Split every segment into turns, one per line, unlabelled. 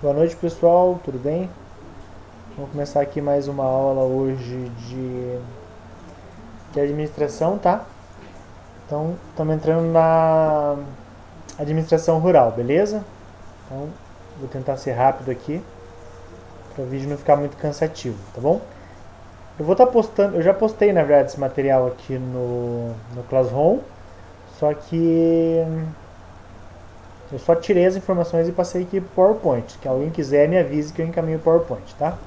Boa noite, pessoal, tudo bem? Vamos começar aqui mais uma aula hoje de administração, tá? Então, estamos entrando na administração rural, beleza? Então, vou tentar ser rápido aqui para o vídeo não ficar muito cansativo, tá bom? Eu vou estar postando, eu já postei na verdade esse material aqui no Classroom, só que eu só tirei as informações e passei aqui pro PowerPoint. Que alguém quiser me avise que eu encaminho o PowerPoint, tá?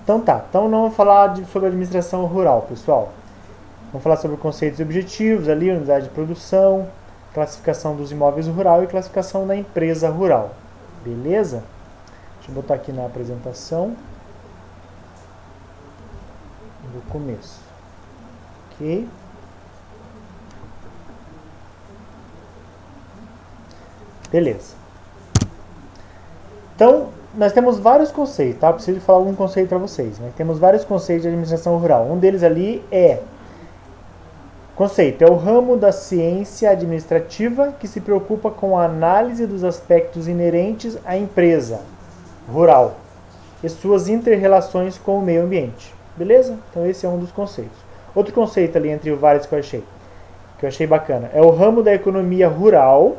Então tá, então não vamos falar sobre administração rural, pessoal. Vamos falar sobre conceitos e objetivos ali, unidade de produção, classificação dos imóveis rural e classificação da empresa rural. Beleza? Deixa eu botar aqui na apresentação do começo. Ok? Beleza. Então, nós temos vários conceitos, tá? Preciso falar algum conceito para vocês. Né? Temos vários conceitos de administração rural. Um deles ali é conceito, é o ramo da ciência administrativa que se preocupa com a análise dos aspectos inerentes à empresa rural e suas inter-relações com o meio ambiente. Beleza? Então esse é um dos conceitos. Outro conceito ali entre vários que eu achei bacana, é o ramo da economia rural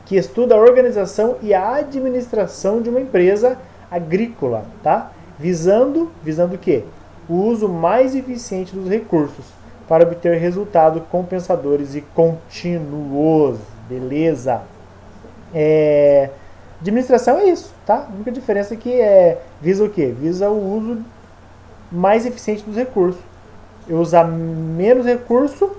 que estuda a organização e a administração de uma empresa agrícola, tá? Visando o quê? O uso mais eficiente dos recursos para obter resultados compensadores e contínuos. Beleza? Administração é isso, tá? A única diferença é que visa o quê? Visa o uso mais eficiente dos recursos. Eu usar menos recurso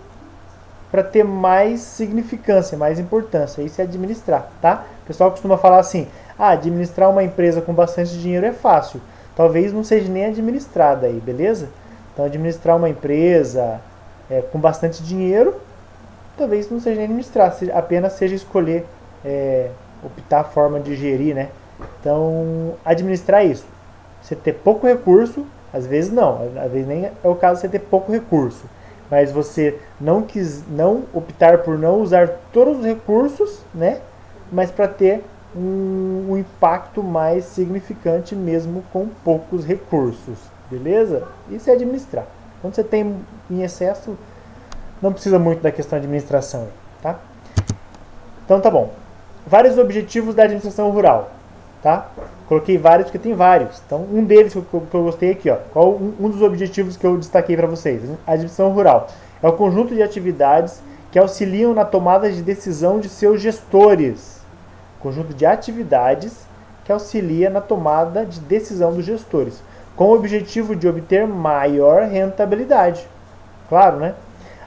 para ter mais significância, mais importância. Isso é administrar, tá? O pessoal costuma falar assim: administrar uma empresa com bastante dinheiro é fácil. Talvez não seja nem administrada aí, beleza? Então, administrar uma empresa com bastante dinheiro, talvez não seja nem administrar, apenas seja escolher, optar a forma de gerir, né? Então, administrar é isso. Você ter pouco recurso, às vezes não, às vezes nem é o caso de você ter pouco recurso, mas você não optar por não usar todos os recursos, né? Mas para ter um impacto mais significante mesmo com poucos recursos, beleza? Isso é administrar. Quando você tem em excesso, não precisa muito da questão de administração, tá? Então tá bom. Vários objetivos da administração rural, tá? Coloquei vários porque tem vários. Então um deles que eu gostei aqui, ó. Qual um dos objetivos que eu destaquei para vocês? A administração rural é o conjunto de atividades que auxiliam na tomada de decisão de seus gestores. Conjunto de atividades que auxilia na tomada de decisão dos gestores, com o objetivo de obter maior rentabilidade. Claro, né?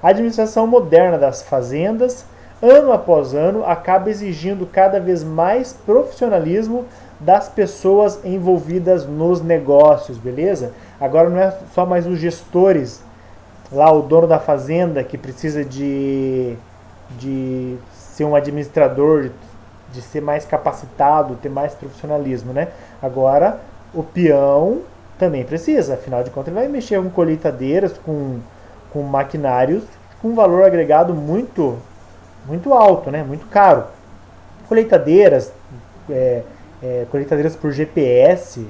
A administração moderna das fazendas, ano após ano, acaba exigindo cada vez mais profissionalismo das pessoas envolvidas nos negócios, beleza? Agora não é só mais os gestores, lá o dono da fazenda que precisa de ser um administrador, de ser mais capacitado, ter mais profissionalismo, né? Agora o peão também precisa, afinal de contas ele vai mexer com colheitadeiras, com maquinários com valor agregado muito alto, né? Muito caro. Colheitadeiras, colheitadeiras por GPS,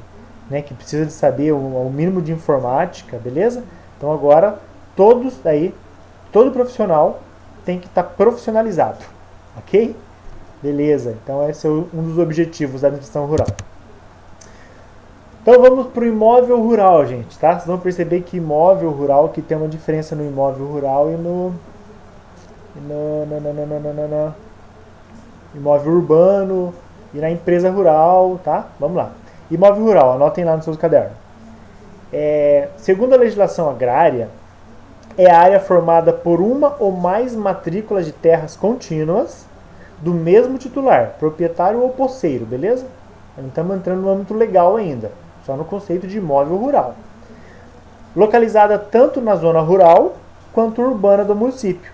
né? Que precisa de saber o mínimo de informática, beleza? Então agora todo profissional tem que estar profissionalizado, ok? Beleza, então esse é um dos objetivos da administração rural. Então vamos para o imóvel rural, gente, tá? Vocês vão perceber que imóvel rural, que tem uma diferença no imóvel rural e no imóvel urbano e na empresa rural, tá? Vamos lá. Imóvel rural, anotem lá nos seus cadernos. Segundo a legislação agrária, é a área formada por uma ou mais matrículas de terras contínuas do mesmo titular, proprietário ou posseiro, beleza? Não estamos entrando no âmbito legal ainda, só no conceito de imóvel rural. Localizada tanto na zona rural quanto urbana do município.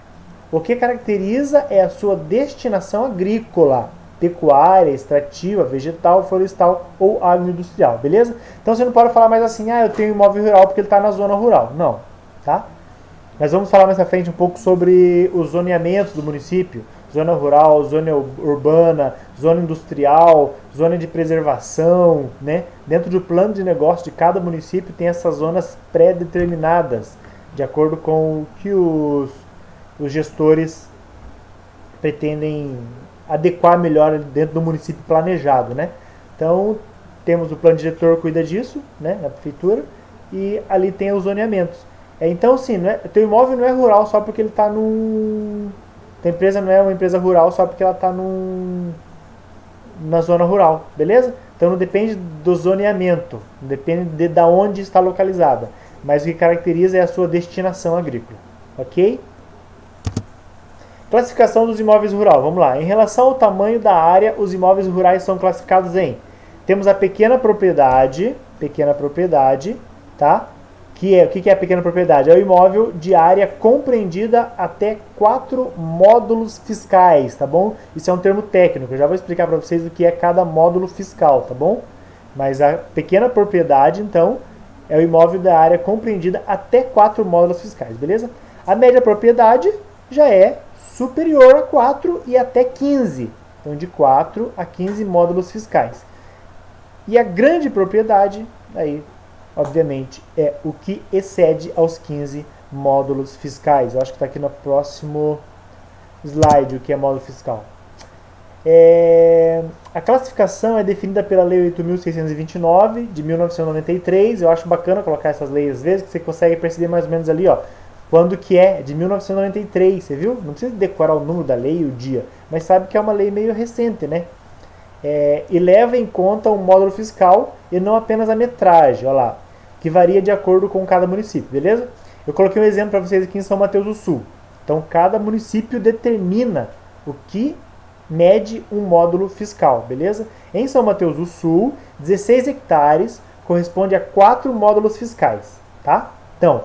O que caracteriza é a sua destinação agrícola, pecuária, extrativa, vegetal, florestal ou agroindustrial, beleza? Então você não pode falar mais assim, eu tenho imóvel rural porque ele está na zona rural. Não, tá? Nós vamos falar mais à frente um pouco sobre os zoneamentos do município, zona rural, zona urbana, zona industrial, zona de preservação, né? Dentro do plano de negócio de cada município tem essas zonas pré-determinadas, de acordo com o que os gestores pretendem adequar melhor dentro do município planejado, né? Então, temos o plano diretor que cuida disso, né, na prefeitura, e ali tem os zoneamentos. Então, sim, teu imóvel não é rural só porque ele está num... Tua empresa não é uma empresa rural só porque ela está na zona rural, beleza? Então não depende do zoneamento, depende de onde está localizada, mas o que caracteriza é a sua destinação agrícola, ok? Classificação dos imóveis rurais, vamos lá. Em relação ao tamanho da área, os imóveis rurais são classificados em... Temos a pequena propriedade, tá? O que é a pequena propriedade? É o imóvel de área compreendida até 4 módulos fiscais, tá bom? Isso é um termo técnico, eu já vou explicar para vocês o que é cada módulo fiscal, tá bom? Mas a pequena propriedade, então, é o imóvel da área compreendida até 4 módulos fiscais, beleza? A média propriedade já é superior a 4 e até 15, então de 4 a 15 módulos fiscais. E a grande propriedade, aí, obviamente, é o que excede aos 15 módulos fiscais. Eu acho que está aqui no próximo slide o que é módulo fiscal. A classificação é definida pela Lei 8.629, de 1993. Eu acho bacana colocar essas leis às vezes, que você consegue perceber mais ou menos ali, ó, quando que é, de 1993, você viu? Não precisa decorar o número da lei e o dia, mas sabe que é uma lei meio recente, né? E leva em conta o módulo fiscal e não apenas a metragem, olha lá, que varia de acordo com cada município, beleza? Eu coloquei um exemplo para vocês aqui em São Mateus do Sul. Então, cada município determina o que mede um módulo fiscal, beleza? Em São Mateus do Sul, 16 hectares corresponde a 4 módulos fiscais, tá? Então,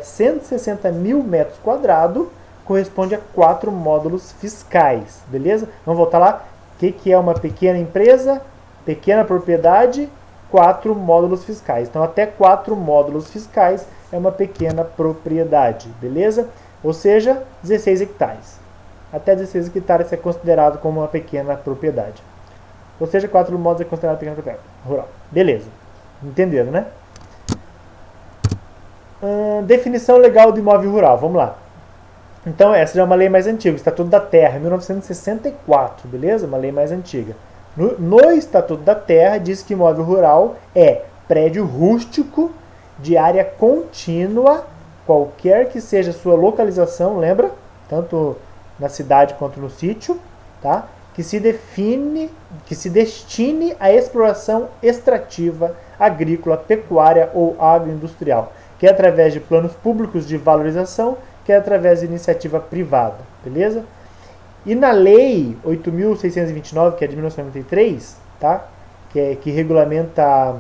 160 mil metros quadrados corresponde a 4 módulos fiscais, beleza? Vamos voltar lá. O que é uma pequena empresa? Pequena propriedade, 4 módulos fiscais. Então, até 4 módulos fiscais é uma pequena propriedade, beleza? Ou seja, 16 hectares. Até 16 hectares é considerado como uma pequena propriedade. Ou seja, 4 módulos é considerado pequena propriedade rural. Beleza. Entenderam, né? Definição legal do imóvel rural. Vamos lá. Então, essa já é uma lei mais antiga. O Estatuto da Terra, 1964, beleza? Uma lei mais antiga. No Estatuto da Terra, diz que imóvel rural é prédio rústico de área contínua, qualquer que seja sua localização, lembra? Tanto na cidade quanto no sítio, tá? Que se destine à exploração extrativa, agrícola, pecuária ou agroindustrial, que é através de planos públicos de valorização, que é através de iniciativa privada, beleza? E na Lei 8.629, que é de 1993, tá? Que regulamenta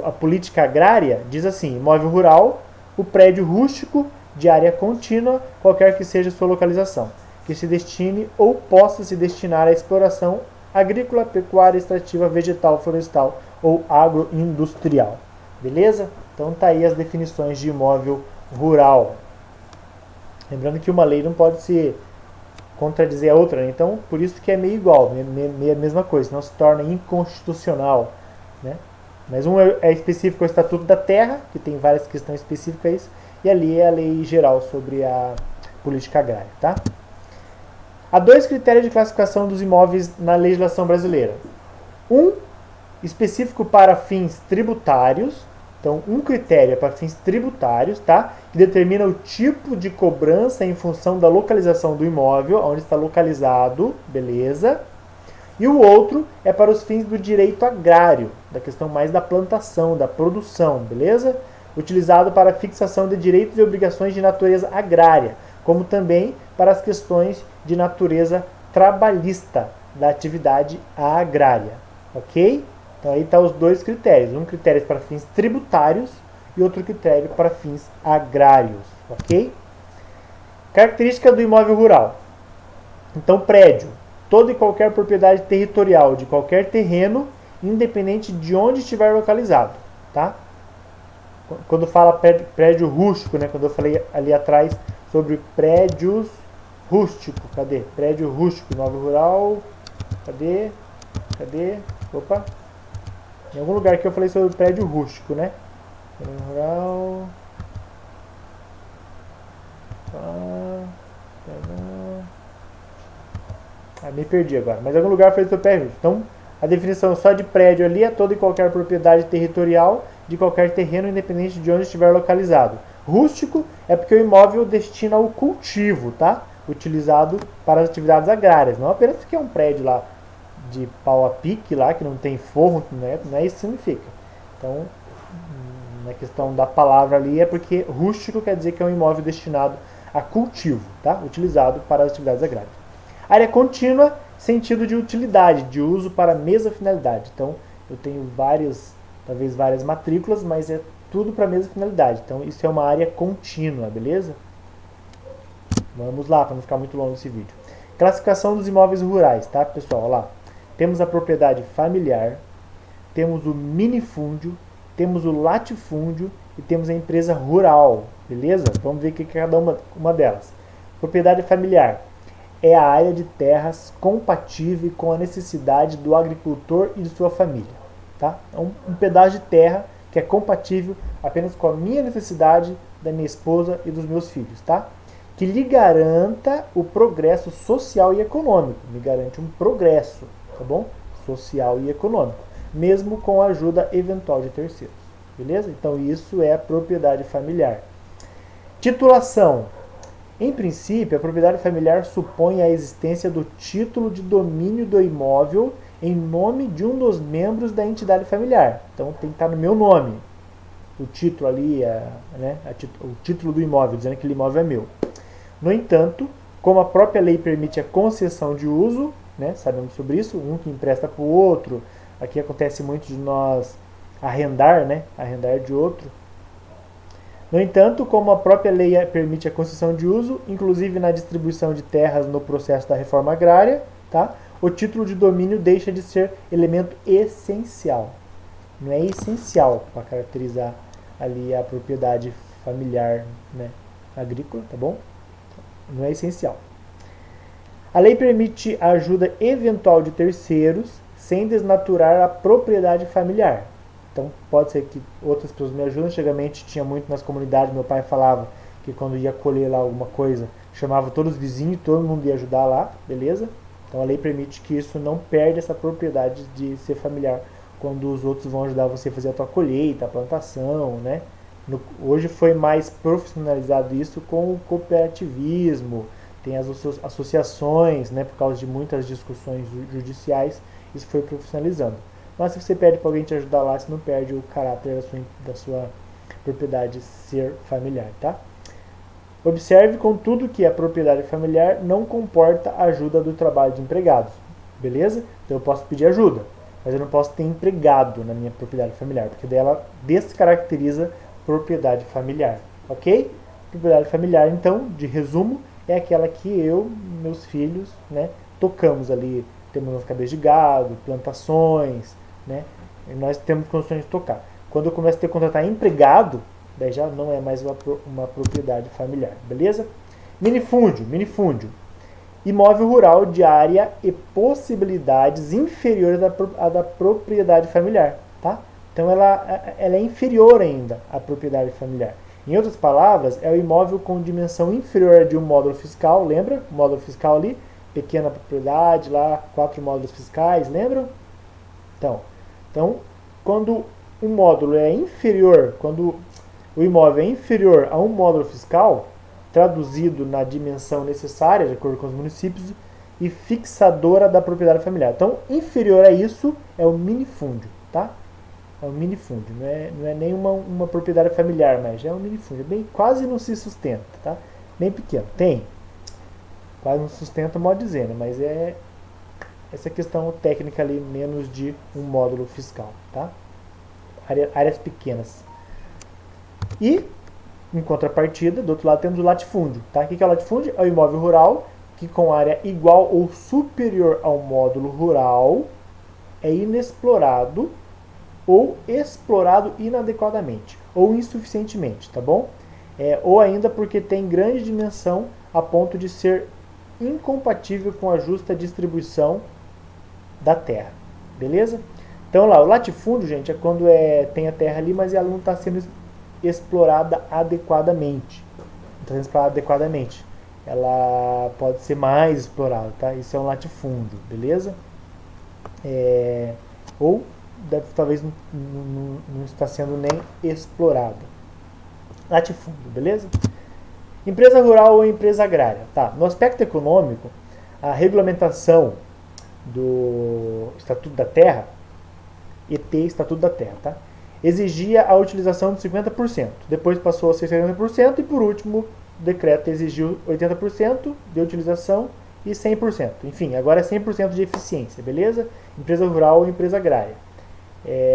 a política agrária, diz assim: imóvel rural, o prédio rústico de área contínua, qualquer que seja sua localização, que se destine ou possa se destinar à exploração agrícola, pecuária, extrativa, vegetal, florestal ou agroindustrial. Beleza? Então tá aí as definições de imóvel rural. Lembrando que uma lei não pode se contradizer a outra, né? Então por isso que é meio igual, meio a mesma coisa, não se torna inconstitucional, né? Mas um é específico ao Estatuto da Terra, que tem várias questões específicas, e ali é a lei geral sobre a política agrária, tá? Há 2 critérios de classificação dos imóveis na legislação brasileira. Um específico para fins tributários. Então, um critério é para fins tributários, tá? Que determina o tipo de cobrança em função da localização do imóvel, onde está localizado, beleza? E o outro é para os fins do direito agrário, da questão mais da plantação, da produção, beleza? Utilizado para a fixação de direitos e obrigações de natureza agrária, como também para as questões de natureza trabalhista da atividade agrária, ok? Então aí estão os 2 critérios, um critério para fins tributários e outro critério para fins agrários, ok? Característica do imóvel rural. Então, prédio, toda e qualquer propriedade territorial de qualquer terreno, independente de onde estiver localizado, tá? Quando fala prédio rústico, né, quando eu falei ali atrás sobre prédios Rústico, cadê? Prédio rústico, imóvel rural, cadê? Cadê? Opa, em algum lugar que eu falei sobre prédio rústico, né? Imóvel rural. Me perdi agora, mas em algum lugar foi sobre prédio rústico. Então, a definição só de prédio ali é toda e qualquer propriedade territorial de qualquer terreno, independente de onde estiver localizado. Rústico é porque o imóvel destina ao cultivo, tá? Utilizado para as atividades agrárias. Não apenas porque é um prédio lá de pau a pique lá, que não tem forro, né? Não é isso que significa. Então, na questão da palavra ali é porque rústico quer dizer que é um imóvel destinado a cultivo, tá? Utilizado para as atividades agrárias. Área contínua, sentido de utilidade, de uso para a mesma finalidade. Então, eu tenho talvez várias matrículas, mas é tudo para a mesma finalidade. Então, isso é uma área contínua, beleza? Vamos lá, para não ficar muito longo esse vídeo. Classificação dos imóveis rurais, tá, pessoal? Olha lá. Temos a propriedade familiar, temos o minifúndio, temos o latifúndio e temos a empresa rural, beleza? Vamos ver o que é cada uma delas. Propriedade familiar é a área de terras compatível com a necessidade do agricultor e de sua família. Tá? É um pedaço de terra que é compatível apenas com a minha necessidade, da minha esposa e dos meus filhos. Tá? Que lhe garanta o progresso social e econômico. Me garante um progresso, tá bom? Social e econômico. Mesmo com a ajuda eventual de terceiros. Beleza? Então isso é a propriedade familiar. Titulação. Em princípio, a propriedade familiar supõe a existência do título de domínio do imóvel em nome de um dos membros da entidade familiar. Então tem que estar no meu nome. O título ali, o título do imóvel, dizendo que aquele imóvel é meu. No entanto, como a própria lei permite a concessão de uso, né, sabemos sobre isso, um que empresta para o outro, aqui acontece muito de nós arrendar, né, arrendar de outro. No entanto, como a própria lei permite a concessão de uso, inclusive na distribuição de terras no processo da reforma agrária, tá? O título de domínio deixa de ser elemento essencial. Não é essencial para caracterizar ali a propriedade familiar, né, agrícola, tá bom? Não é essencial. A lei permite a ajuda eventual de terceiros sem desnaturar a propriedade familiar. Então pode ser que outras pessoas me ajudem. Antigamente tinha muito nas comunidades, meu pai falava que quando ia colher lá alguma coisa, chamava todos os vizinhos, todo mundo ia ajudar lá, beleza? Então a lei permite que isso não perde essa propriedade de ser familiar quando os outros vão ajudar você a fazer a tua colheita, a plantação, né? Hoje foi mais profissionalizado isso com o cooperativismo, tem as associações, né, por causa de muitas discussões judiciais, isso foi profissionalizando. Mas se você pede para alguém te ajudar lá, você não perde o caráter da sua propriedade ser familiar, tá? Observe, contudo, que a propriedade familiar não comporta a ajuda do trabalho de empregados, beleza? Então eu posso pedir ajuda, mas eu não posso ter empregado na minha propriedade familiar, porque daí ela descaracteriza propriedade familiar, ok? Propriedade familiar, então, de resumo, é aquela que eu, meus filhos, né, tocamos ali, temos as cabeças de gado, plantações, né? E nós temos condições de tocar. Quando eu começo a ter que contratar empregado, daí já não é mais uma propriedade familiar, beleza? Minifúndio. Imóvel rural de área e possibilidades inferiores à da propriedade familiar, tá? Então ela é inferior ainda à propriedade familiar. Em outras palavras, é o imóvel com dimensão inferior a de um módulo fiscal, lembra? O módulo fiscal ali, pequena propriedade, lá 4 módulos fiscais, lembram? Então, quando o módulo é inferior, quando o imóvel é inferior a um módulo fiscal, traduzido na dimensão necessária, de acordo com os municípios, e fixadora da propriedade familiar. Então, inferior a isso é o minifúndio, tá? É um minifúndio, não é nem uma propriedade familiar, mas é um minifúndio. Quase não se sustenta, tá? Bem pequeno. Tem. Quase não sustenta, modo dizendo, mas é essa questão técnica ali, menos de um módulo fiscal, tá? Áreas pequenas. E, em contrapartida, do outro lado temos o latifúndio, tá? O que é o latifúndio? É o imóvel rural que com área igual ou superior ao módulo rural é inexplorado ou explorado inadequadamente ou insuficientemente, tá bom? Ou ainda porque tem grande dimensão a ponto de ser incompatível com a justa distribuição da terra, beleza? Então lá, o latifúndio, gente, é quando tem a terra ali, mas ela não está sendo explorada adequadamente. Não está sendo explorada adequadamente. Ela pode ser mais explorada, tá? Isso é um latifúndio, beleza? Ou talvez não está sendo nem explorada. Latifúndio, beleza? Empresa rural ou empresa agrária. Tá. No aspecto econômico, a regulamentação do Estatuto da Terra, ET Estatuto da Terra, tá? Exigia a utilização de 50%. Depois passou a ser 70% e, por último, o decreto exigiu 80% de utilização e 100%. Enfim, agora é 100% de eficiência, beleza? Empresa rural ou empresa agrária.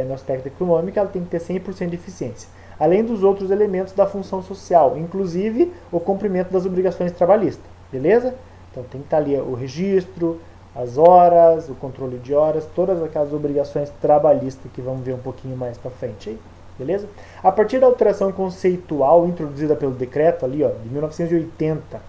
No aspecto econômico, ela tem que ter 100% de eficiência. Além dos outros elementos da função social, inclusive o cumprimento das obrigações trabalhistas, beleza? Então tem que estar ali o registro, as horas, o controle de horas, todas aquelas obrigações trabalhistas que vamos ver um pouquinho mais para frente aí, beleza? A partir da alteração conceitual introduzida pelo decreto ali, ó, de 1980,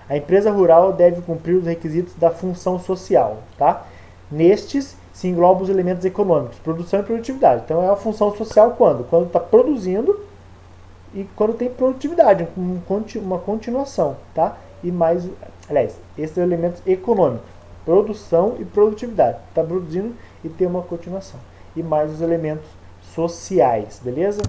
a empresa rural deve cumprir os requisitos da função social, tá? Nestes se englobam os elementos econômicos, produção e produtividade. Então é a função social quando? Quando está produzindo e quando tem produtividade, uma continuação, tá? E mais, aliás, esses são elementos econômicos, produção e produtividade. Está produzindo e tem uma continuação. E mais os elementos sociais, beleza?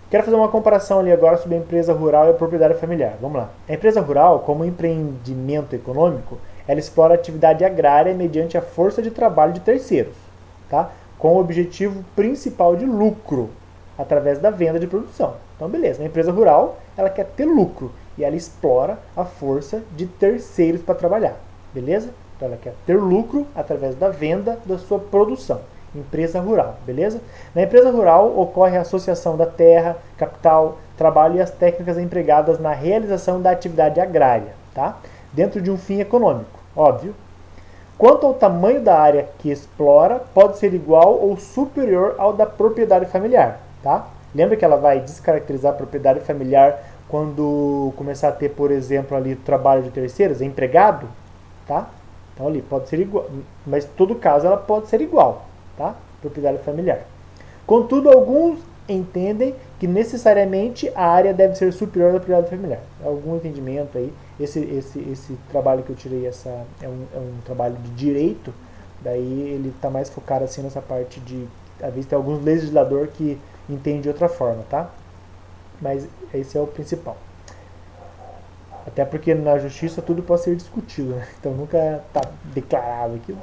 Quero fazer uma comparação ali agora sobre a empresa rural e a propriedade familiar. Vamos lá. A empresa rural, como empreendimento econômico, ela explora a atividade agrária mediante a força de trabalho de terceiros, tá? Com o objetivo principal de lucro, através da venda de produção. Então, beleza, na empresa rural, ela quer ter lucro e ela explora a força de terceiros para trabalhar, beleza? Então, ela quer ter lucro através da venda da sua produção. Empresa rural, beleza? Na empresa rural ocorre a associação da terra, capital, trabalho e as técnicas empregadas na realização da atividade agrária, tá? Dentro de um fim econômico, óbvio. Quanto ao tamanho da área que explora, pode ser igual ou superior ao da propriedade familiar, tá? Lembra que ela vai descaracterizar a propriedade familiar quando começar a ter, por exemplo, ali trabalho de terceiros, empregado, tá? Então ali pode ser igual, mas em todo caso ela pode ser igual, tá? Propriedade familiar. Contudo, alguns entendem que necessariamente a área deve ser superior à propriedade familiar. Algum entendimento aí. Esse trabalho que eu tirei é um trabalho de direito, daí ele está mais focado assim nessa parte de, às vezes tem alguns legislador que entende de outra forma, tá? Mas esse é o principal. Até porque na justiça tudo pode ser discutido, né? Então nunca está declarado aquilo.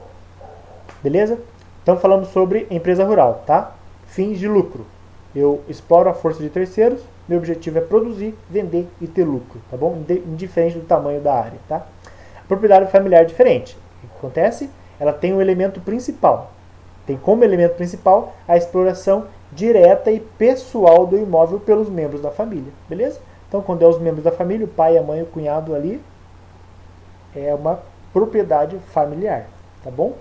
Beleza? Então falamos sobre empresa rural, tá? Fins de lucro. Eu exploro a força de terceiros, meu objetivo é produzir, vender e ter lucro, tá bom? Indiferente do tamanho da área, tá? A propriedade familiar é diferente. O que acontece? Ela tem um elemento principal. Tem como elemento principal a exploração direta e pessoal do imóvel pelos membros da família, beleza? Então, quando é os membros da família, o pai, a mãe, o cunhado ali, é uma propriedade familiar, tá bom?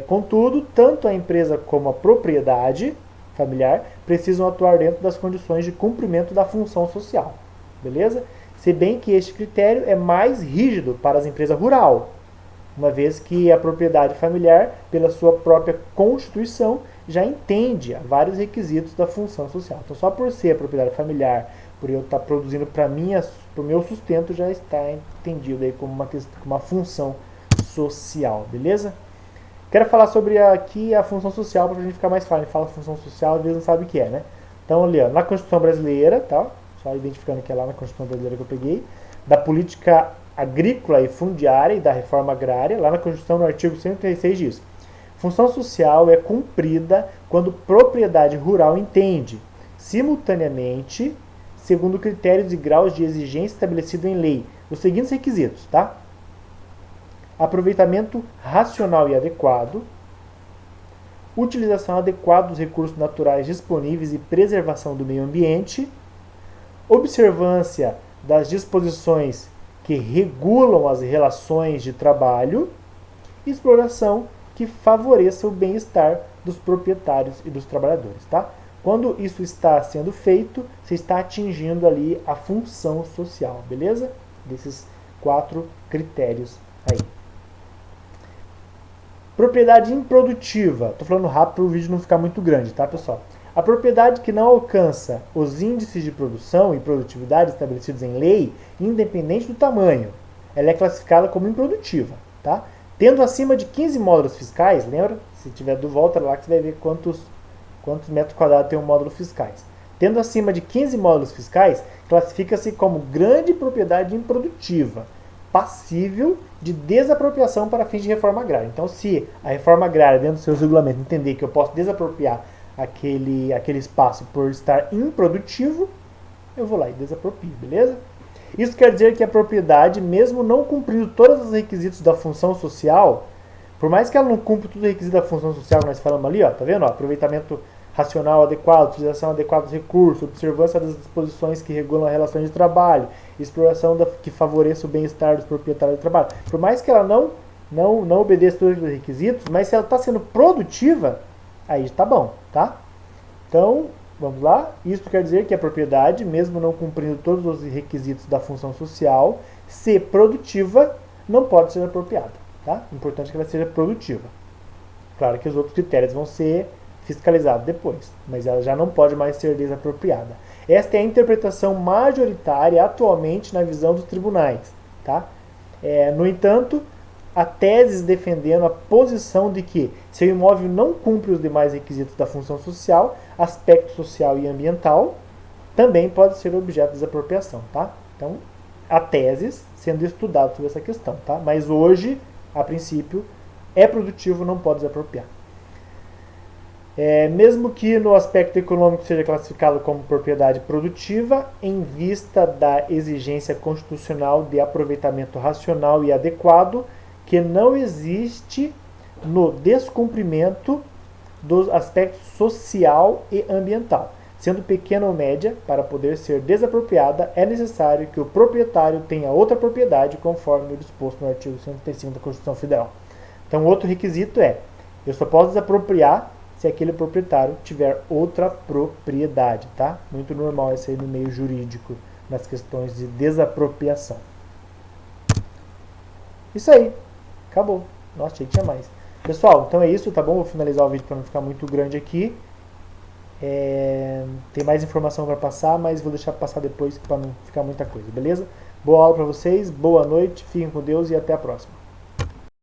Contudo, tanto a empresa como a propriedade familiar precisam atuar dentro das condições de cumprimento da função social, beleza? Se bem que este critério é mais rígido para as empresas rural, uma vez que a propriedade familiar, pela sua própria constituição, já entende vários requisitos da função social. Então, só por ser a propriedade familiar, por eu estar produzindo para o meu sustento, já está entendido aí como uma função social, beleza? Quero falar sobre aqui a função social para a gente ficar mais claro. A gente fala função social, às vezes não sabe o que é, né? Então, ali, ó, na Constituição Brasileira, tá? Só identificando que é lá na Constituição Brasileira que eu peguei, da política agrícola e fundiária e da reforma agrária, lá na Constituição, no artigo 136 diz: função social é cumprida quando propriedade rural entende, simultaneamente, segundo critérios e graus de exigência estabelecidos em lei, os seguintes requisitos, tá? Aproveitamento racional e adequado, utilização adequada dos recursos naturais disponíveis e preservação do meio ambiente, observância das disposições que regulam as relações de trabalho, e exploração que favoreça o bem-estar dos proprietários e dos trabalhadores, tá? Quando isso está sendo feito, você está atingindo ali a função social, beleza? Desses 4 critérios aí. Propriedade improdutiva. Estou falando rápido para o vídeo não ficar muito grande, tá, pessoal? A propriedade que não alcança os índices de produção e produtividade estabelecidos em lei, independente do tamanho, ela é classificada como improdutiva, tá? Tendo acima de 15 módulos fiscais, lembra? Se tiver do volta lá que você vai ver quantos metros quadrados tem um módulo fiscais. Tendo acima de 15 módulos fiscais, classifica-se como grande propriedade improdutiva, passível de desapropriação para fins de reforma agrária. Então, se a reforma agrária, dentro dos seus regulamentos, entender que eu posso desapropriar aquele espaço por estar improdutivo, eu vou lá e desapropio, beleza? Isso quer dizer que a propriedade, mesmo não cumprindo todos os requisitos da função social, por mais que ela não cumpra todos os requisitos da função social que nós falamos ali, ó, tá vendo? Ó, aproveitamento racional adequado, utilização adequada dos recursos, observância das disposições que regulam a relação de trabalho, exploração que favoreça o bem-estar dos proprietários do trabalho. Por mais que ela não obedeça todos os requisitos, mas se ela está sendo produtiva, aí está bom, tá? Então, vamos lá. Isso quer dizer que a propriedade, mesmo não cumprindo todos os requisitos da função social, se produtiva, não pode ser apropriada, tá? Importante que ela seja produtiva. Claro que os outros critérios vão ser fiscalizados depois, mas ela já não pode mais ser desapropriada. Esta é a interpretação majoritária atualmente na visão dos tribunais, tá? No entanto, há teses defendendo a posição de que, se o imóvel não cumpre os demais requisitos da função social, aspecto social e ambiental, também pode ser objeto de desapropriação, tá? Então, há teses sendo estudadas sobre essa questão, tá? Mas hoje, a princípio, é produtivo, não pode desapropriar. Mesmo que no aspecto econômico seja classificado como propriedade produtiva, em vista da exigência constitucional de aproveitamento racional e adequado, que não existe no descumprimento dos aspectos social e ambiental. Sendo pequena ou média, para poder ser desapropriada, é necessário que o proprietário tenha outra propriedade, conforme o disposto no artigo 135 da Constituição Federal. Então, outro requisito eu só posso desapropriar se aquele proprietário tiver outra propriedade, tá? Muito normal isso aí no meio jurídico, nas questões de desapropriação. Isso aí. Acabou. Nossa, achei que tinha mais. Pessoal, então é isso, tá bom? Vou finalizar o vídeo para não ficar muito grande aqui. Tem mais informação para passar, mas vou deixar passar depois para não ficar muita coisa, beleza? Boa aula para vocês, boa noite, fiquem com Deus e até a próxima.